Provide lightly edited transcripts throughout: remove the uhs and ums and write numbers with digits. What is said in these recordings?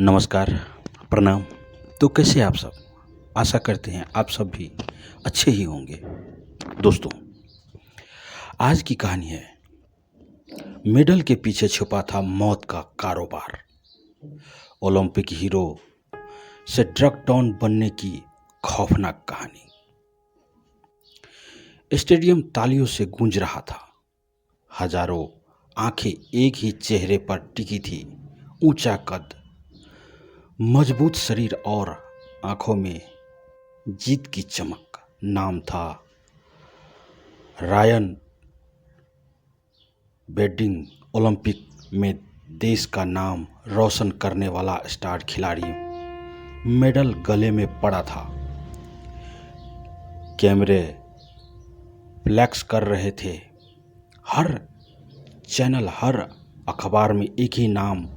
नमस्कार, प्रणाम। तो कैसे हैं आप सब? आशा करते हैं आप सब भी अच्छे ही होंगे। दोस्तों, आज की कहानी है मेडल के पीछे छुपा था मौत का कारोबार। ओलंपिक हीरो से ड्रग डॉन बनने की खौफनाक कहानी। स्टेडियम तालियों से गूंज रहा था। हजारों आंखें एक ही चेहरे पर टिकी थी। ऊंचा कद, मजबूत शरीर और आंखों में जीत की चमक। नाम था रायन बेडिंग। ओलंपिक में देश का नाम रोशन करने वाला स्टार खिलाड़ी। मेडल गले में पड़ा था। कैमरे फ्लैक्स कर रहे थे। हर चैनल, हर अखबार में एक ही नाम।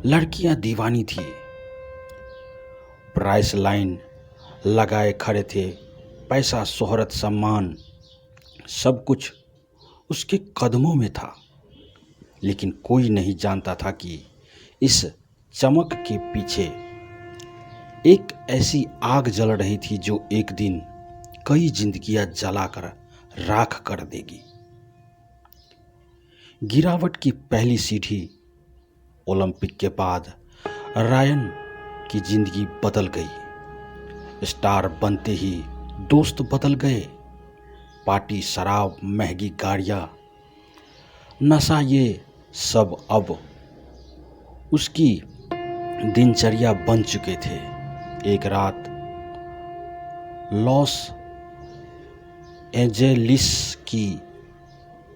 लड़कियां दीवानी थी। प्राइस लाइन लगाए खड़े थे। पैसा, शोहरत, सम्मान, सब कुछ उसके कदमों में था। लेकिन कोई नहीं जानता था कि इस चमक के पीछे एक ऐसी आग जल रही थी जो एक दिन कई जिंदगियां जलाकर राख कर देगी। गिरावट की पहली सीढ़ी। ओलंपिक के बाद रायन की जिंदगी बदल गई। स्टार बनते ही दोस्त बदल गए। पार्टी, शराब, महंगी गाड़ियां, नशा, ये सब अब उसकी दिनचर्या बन चुके थे। एक रात लॉस एंजेलिस की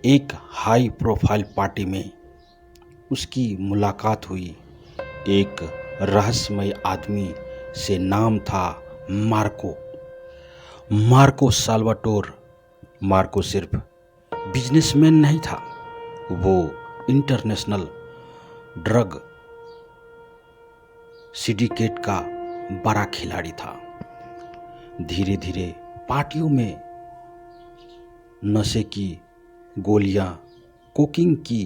एक हाई प्रोफाइल पार्टी में उसकी मुलाकात हुई एक रहस्यमय आदमी से। नाम था मार्को साल्वाटोर। मार्को सिर्फ बिजनेसमैन नहीं था, वो इंटरनेशनल ड्रग सिंडिकेट का बड़ा खिलाड़ी था। धीरे धीरे पार्टियों में नशे की गोलियां, कोकिंग की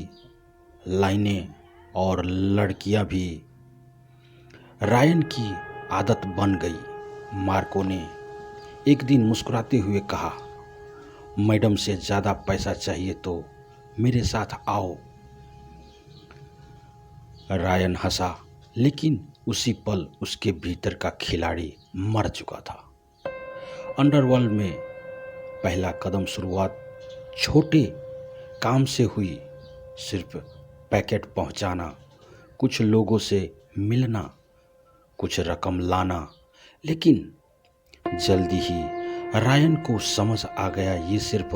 लाइनें और लड़कियां भी रायन की आदत बन गई। मार्को ने एक दिन मुस्कुराते हुए कहा, मैडम से ज़्यादा पैसा चाहिए तो मेरे साथ आओ। रायन हंसा, लेकिन उसी पल उसके भीतर का खिलाड़ी मर चुका था। अंडरवर्ल्ड में पहला कदम शुरुआत छोटे काम से हुई। सिर्फ पैकेट पहुंचाना, कुछ लोगों से मिलना, कुछ रकम लाना। लेकिन जल्दी ही रायन को समझ आ गया, ये सिर्फ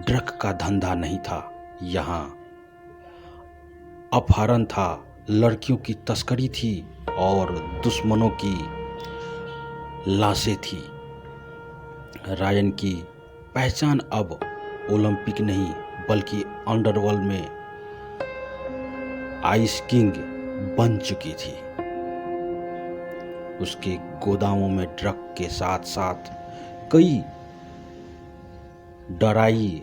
ड्रग का धंधा नहीं था। यहाँ अपहरण था, लड़कियों की तस्करी थी और दुश्मनों की लाशें थी। रायन की पहचान अब ओलंपिक नहीं बल्कि अंडरवर्ल्ड में आइस किंग बन चुकी थी। उसके गोदामों में ड्रग के साथ साथ कई डराई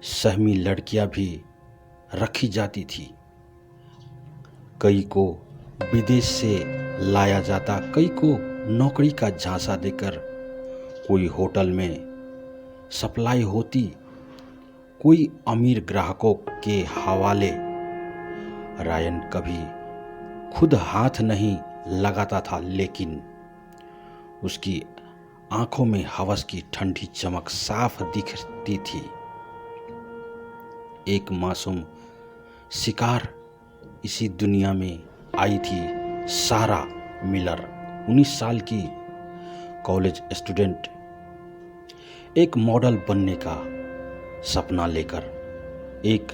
सहमी लड़कियां भी रखी जाती थी। कई को विदेश से लाया जाता, कई को नौकरी का झांसा देकर कोई होटल में सप्लाई होती, कोई अमीर ग्राहकों के हवाले। रायन कभी खुद हाथ नहीं लगाता था, लेकिन उसकी आंखों में हवस की ठंडी चमक साफ दिखती थी। एक मासूम शिकार इसी दुनिया में आई थी, सारा मिलर, 19 साल की कॉलेज स्टूडेंट, एक मॉडल बनने का सपना लेकर। एक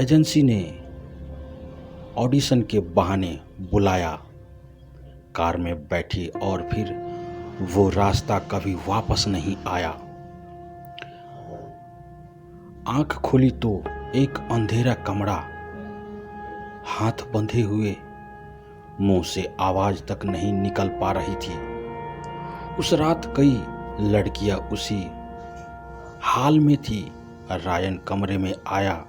एजेंसी ने ऑडिशन के बहाने बुलाया, कार में बैठी और फिर वो रास्ता कभी वापस नहीं आया। आंख खुली तो एक अंधेरा कमरा, हाथ बंधे हुए, मुंह से आवाज तक नहीं निकल पा रही थी। उस रात कई लड़कियां उसी हाल में थी। रायन कमरे में आया,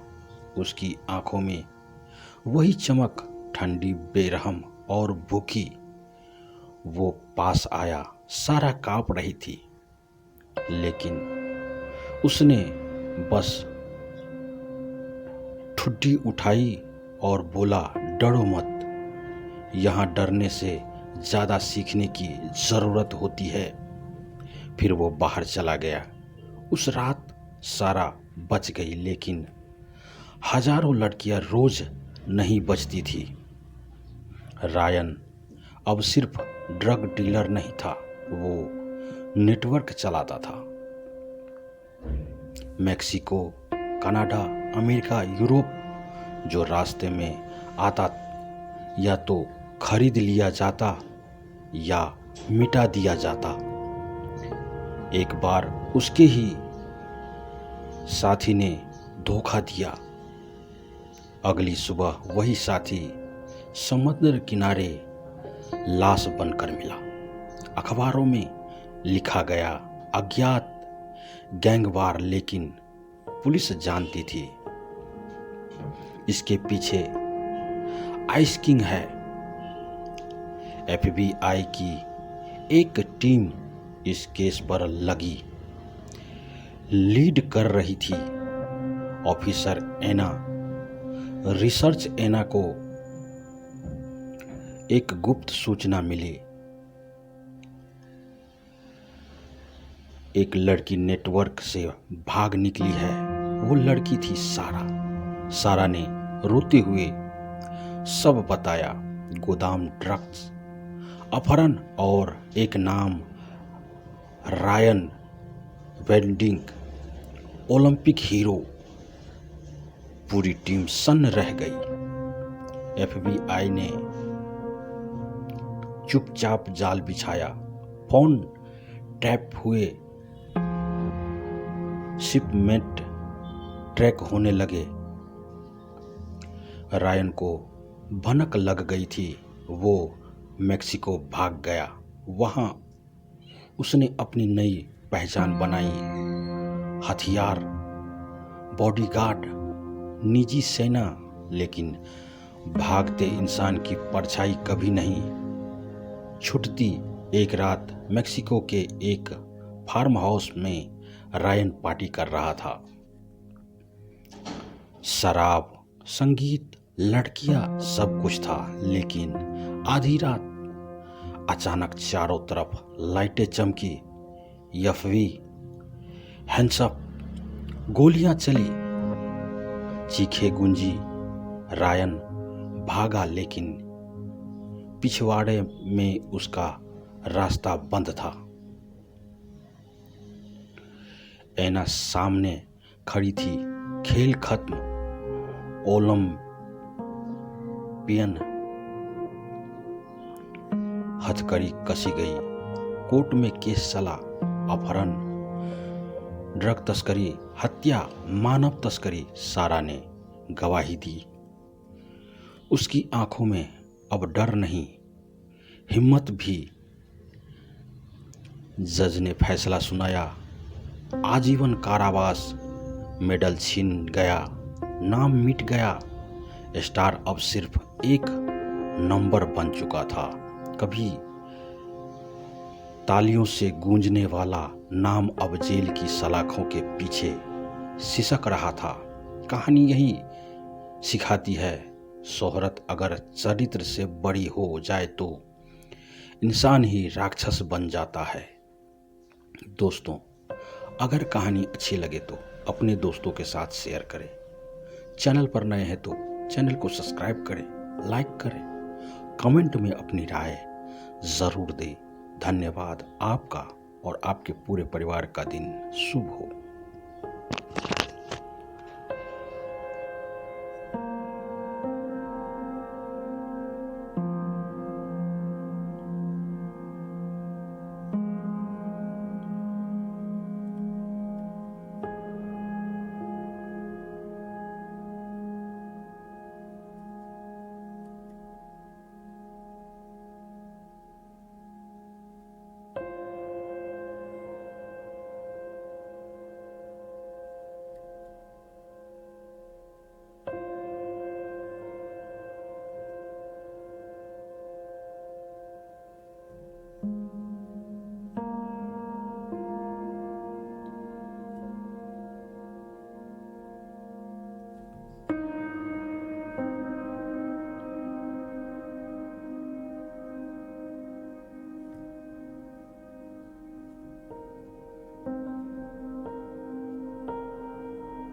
उसकी आंखों में वही चमक, ठंडी, बेरहम और भूखी वो पास आया। सारा कांप रही थी, लेकिन उसने बस ठुड्डी उठाई और बोला, डरो मत, यहाँ डरने से ज़्यादा सीखने की ज़रूरत होती है। फिर वो बाहर चला गया। उस रात सारा बच गई, लेकिन हजारों लड़कियां रोज नहीं बचती थी। रायन अब सिर्फ ड्रग डीलर नहीं था, वो नेटवर्क चलाता था। मेक्सिको, कनाडा, अमेरिका, यूरोप जो रास्ते में आता या तो खरीद लिया जाता या मिटा दिया जाता। एक बार उसके ही साथी ने धोखा दिया। अगली सुबह वही साथी समुद्र किनारे लाश बनकर मिला। अखबारों में लिखा गया, अज्ञात गैंगवार, लेकिन पुलिस जानती थी इसके पीछे आइस किंग है। FBI की एक टीम इस केस पर लगी, लीड कर रही थी। ऑफिसर एना, रिसर्च एना को एक गुप्त सूचना मिली। एक लड़की नेटवर्क से भाग निकली है। वो लड़की थी सारा। सारा ने रोते हुए सब बताया, गोदाम, ड्रग्स, अपहरण और एक नाम रायन वेंडिंग, ओलंपिक हीरो। पूरी टीम सन्न रह गई। FBI ने चुपचाप जाल बिछाया। फोन टैप हुए, शिपमेंट ट्रैक होने लगे। रायन को भनक लग गई थी। वो मेक्सिको भाग गया। वहां उसने अपनी नई पहचान बनाई। हथियार, बॉडीगार्ड, निजी सेना, लेकिन भागते इंसान की परछाई कभी नहीं छूटती। एक रात मेक्सिको के एक फार्म हाउस में रायन पार्टी कर रहा था। शराब, संगीत, लड़कियां, सब कुछ था, लेकिन आधी रात अचानक चारों तरफ लाइटें चमकी। यफवी, हैंड्सअप, गोलियां चली, चीखें गूंजी। रायन भागा, लेकिन पिछवाड़े में उसका रास्ता बंद था। एना सामने खड़ी थी। खेल खत्म। ओलंपियन हथकड़ी कसी गई। कोर्ट में केस चला। अपहरण, ड्रग तस्करी, हत्या, मानव तस्करी। सारा ने गवाही दी। उसकी आंखों में अब डर नहीं, हिम्मत भी। जज ने फैसला सुनाया, आजीवन कारावास। मेडल छीन गया, नाम मिट गया। स्टार अब सिर्फ एक नंबर बन चुका था। कभी तालियों से गूंजने वाला नाम अब जेल की सलाखों के पीछे सिसक रहा था। कहानी यही सिखाती है, शोहरत अगर चरित्र से बड़ी हो जाए तो इंसान ही राक्षस बन जाता है। दोस्तों, अगर कहानी अच्छी लगे तो अपने दोस्तों के साथ शेयर करें। चैनल पर नए हैं तो चैनल को सब्सक्राइब करें, लाइक करें, कमेंट में अपनी राय ज़रूर दें। धन्यवाद। आपका और आपके पूरे परिवार का दिन शुभ हो।